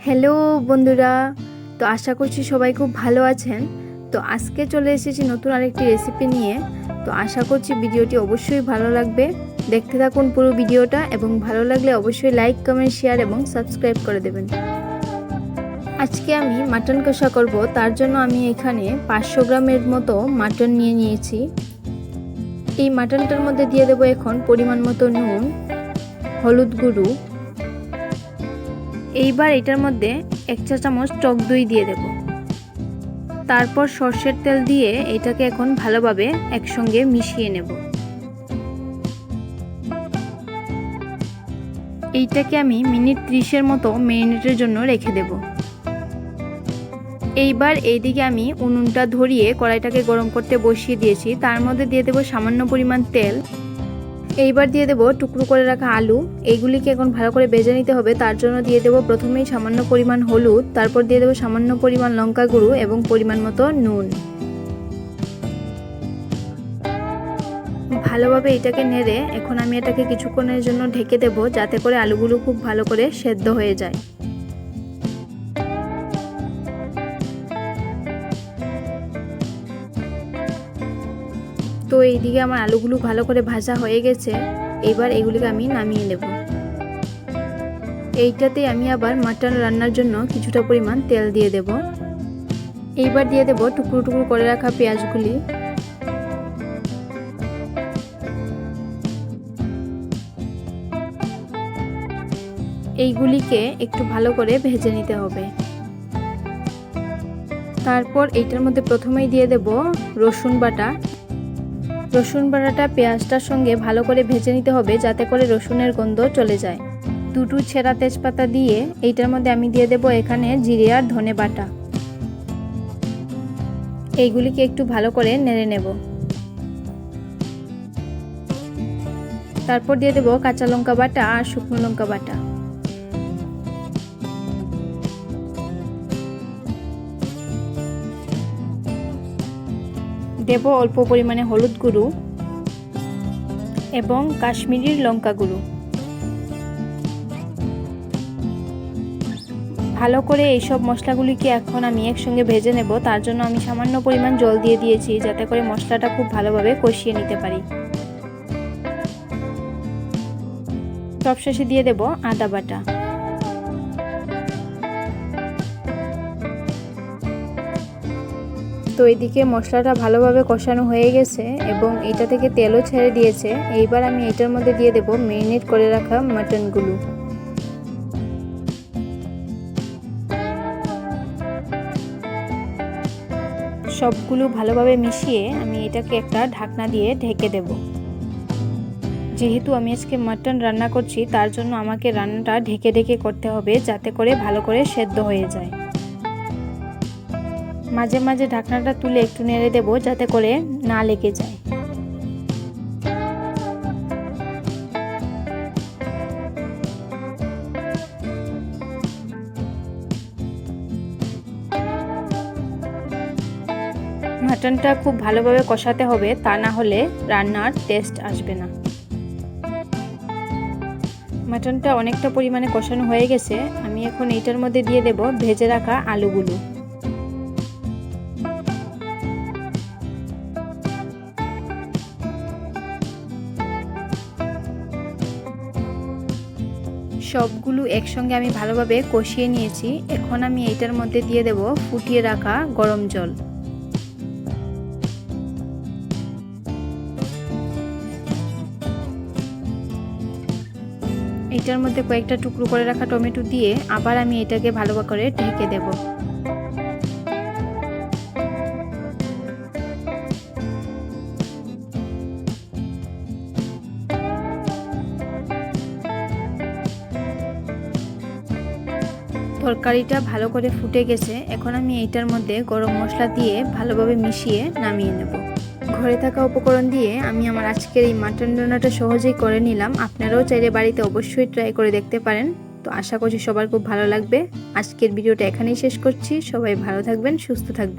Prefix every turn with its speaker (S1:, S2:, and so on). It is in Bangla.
S1: হ্যালো বন্ধুরা, তো আশা করছি সবাই খুব ভালো আছেন। তো আজকে চলে এসেছি নতুন আরেকটি রেসিপি নিয়ে। তো আশা করছি ভিডিওটি অবশ্যই ভালো লাগবে। দেখতে থাকুন পুরো ভিডিওটা এবং ভালো লাগলে অবশ্যই লাইক, কমেন্ট, শেয়ার এবং সাবস্ক্রাইব করে দেবেন। আজকে আমি মাটন কষা করব, তার জন্য আমি এখানে 500 গ্রামের মতো মাটন নিয়ে নিয়েছি। এই মাটনটার মধ্যে দিয়ে দেবো এখন পরিমাণ মতো নুন, হলুদ গুঁড়ো। এইবার এটার মধ্যে 1 চা চামচ টক দই দিয়ে দেব। তারপর সরষের তেল দিয়ে এটাকে এখন ভালোভাবে একসঙ্গে মিশিয়ে নেব। এইটাকে আমি মিনিট 30-এর মতো ম্যারিনেটের জন্য রেখে দেব। এইবার এইদিকে আমি উনুনটা ধরিয়ে কড়াইটাকে গরম করতে বসিয়ে দিয়েছি। তার মধ্যে দিয়ে দেব সামান্য পরিমাণ তেল। এইবার দিয়ে দেব টুকরো করে রাখা আলু। এইগুলিকে এখন ভালো করে ভেজে নিতে হবে। তার জন্য দিয়ে দেব প্রথমেই সামান্য পরিমাণ হলুদ, তারপর দিয়ে দেব সামান্য পরিমাণ লঙ্কা গুঁড়ো এবং পরিমাণ মতো নুন। ভালোভাবে এটাকে নেড়ে এখন আমি এটাকে কিছুক্ষণের জন্য ঢেকে দেব, যাতে করে আলুগুলো খুব ভালো করে সেদ্ধ হয়ে যায়। তো এইদিকে আমার আলুগুলো ভালো করে ভাজা হয়ে গেছে। এবার এগুলিকে আমি নামিয়ে নেব। এইটাতে আমি আবার মাটন রান্নার জন্য কিছুটা পরিমাণ তেল দিয়ে দেব। এইবার দিয়ে দেব টুকরো টুকরো করে রাখা পেঁয়াজগুলি। এইগুলিকে একটু ভালো করে ভেজে নিতে হবে। তারপর এইটার মধ্যে প্রথমেই দিয়ে দেব রসুন বাটা। রসুন বাটাটা পেঁয়াজটার সঙ্গে ভালো করে ভেজে নিতে হবে, যাতে করে রসুনের গন্ধ চলে যায়। দুটো ছেঁড়া তেজপাতা দিয়ে এইটার মধ্যে আমি দিয়ে দেব এখানে জিরে আর ধনে বাটা। এইগুলিকে একটু ভালো করে নেড়ে নেব। তারপর দিয়ে দেব কাঁচা লঙ্কা বাটা আর শুকনো লঙ্কা বাটা। দেব অল্প পরিমাণে হলুদ গুঁড়ো এবং কাশ্মীরি লঙ্কা গুঁড়ো। ভালো করে এইসব মশলাগুলিকে এখন আমি একসঙ্গে ভেজে নেব। তার জন্য আমি সামান্য পরিমাণ জল দিয়ে দিয়েছি, যাতে করে মশলাটা খুব ভালোভাবে কষিয়ে নিতে পারি। সবশেষে দিয়ে দেব আদা বাটা। তো এদিকে মশলাটা ভালোভাবে কষানো হয়ে গেছে এবং এটা থেকে তেলও ছেড়ে দিয়েছে। এইবার আমি এটার মধ্যে দিয়ে দেব ম্যারিনেট করে রাখা মাটনগুলো। সবগুলো ভালোভাবে মিশিয়ে আমি এটাকে একটা ঢাকনা দিয়ে ঢেকে দেব। যেহেতু আমি আজকে মাটন রান্না করছি, তার জন্য আমাকে রান্নাটা ঢেকে ঢেকে করতে হবে, যাতে করে ভালো করে সেদ্ধ হয়ে যায়। মাঝে মাঝে ঢাকনাটা তুলে একটু নেড়ে দেব, যাতে করে না লেগে যায়। মাটনটা খুব ভালোভাবে কষাতে হবে, তা না হলে রান্নার টেস্ট আসবে না। মাটনটা অনেকটা পরিমাণে কষানো হয়ে গেছে। আমি এখন এইটার মধ্যে দিয়ে দেব ভেজে রাখা আলুগুলো। সবগুলো একসঙ্গে আমি ভালোভাবে কষিয়ে নিয়েছি। এখন আমি এইটার মধ্যে দিয়ে দেব ফুটিয়ে রাখা গরম জল। এটার মধ্যে কয়েকটা টুকরো করে রাখা টমেটো দিয়ে আবার আমি এটাকে ভালো করে ঢেকে দেব। তরকারিটা ভালো করে ফুটে গেছে। এখন আমি এইটার মধ্যে গরম মশলা দিয়ে ভালোভাবে মিশিয়ে নামিয়ে নেব। ঘরে থাকা উপকরণ দিয়ে আমি আমার আজকের এই মাটন রান্নাটা সহজেই করে নিলাম। আপনারাও চাইলে বাড়িতে অবশ্যই ট্রাই করে দেখতে পারেন। তো আশা করছি সবার খুব ভালো লাগবে। আজকের ভিডিওটা এখানেই শেষ করছি। সবাই ভালো থাকবেন, সুস্থ থাকবেন।